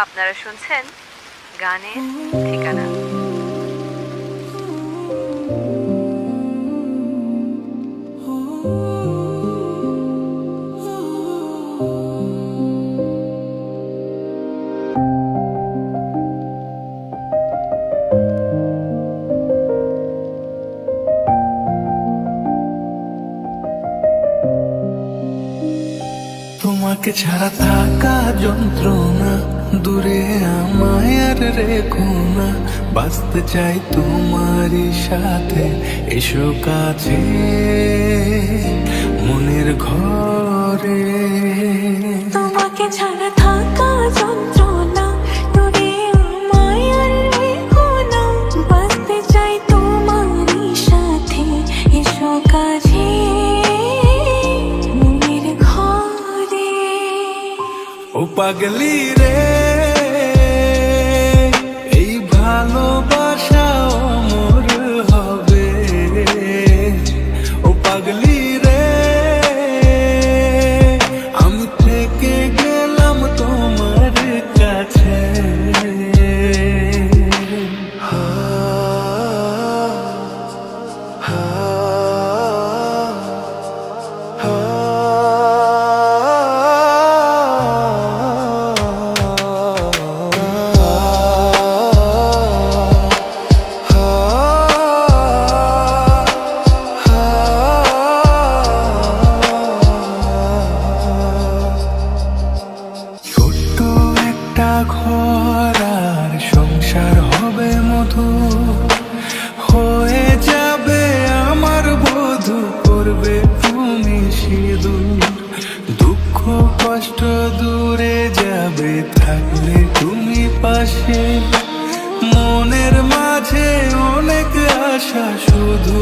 আপনারা শুনছেন গানের ঠিকানা। তোমাকে ছাড়া থাকা যন্ত্রণা, দূরে আমায় আর রেখো না। বাঁচতে চাই তোমারই সাথে, এসো কাছে মনের ঘরে। তোমাকে ছাড়া থাকা যন্ত্রণা, দূরে আমায় আর রেখো না। বাঁচতে চাই তোমারই সাথে, এসো কাছে মনের ঘরে। ও পাগলি রে, এই ভালোবাসা অমর হবে। ও পাগলি রে, আমি থেকে গেলাম তোমার কাছে। ঘর আর সংসার হবে মধুর, হয়ে যাবে আমার বধূ, করবে তুমি সিঁদুর। দুঃখ কষ্ট দূরে যাবে থাকলে তুমি পাশে, মনের মাঝে অনেক আশা শুধু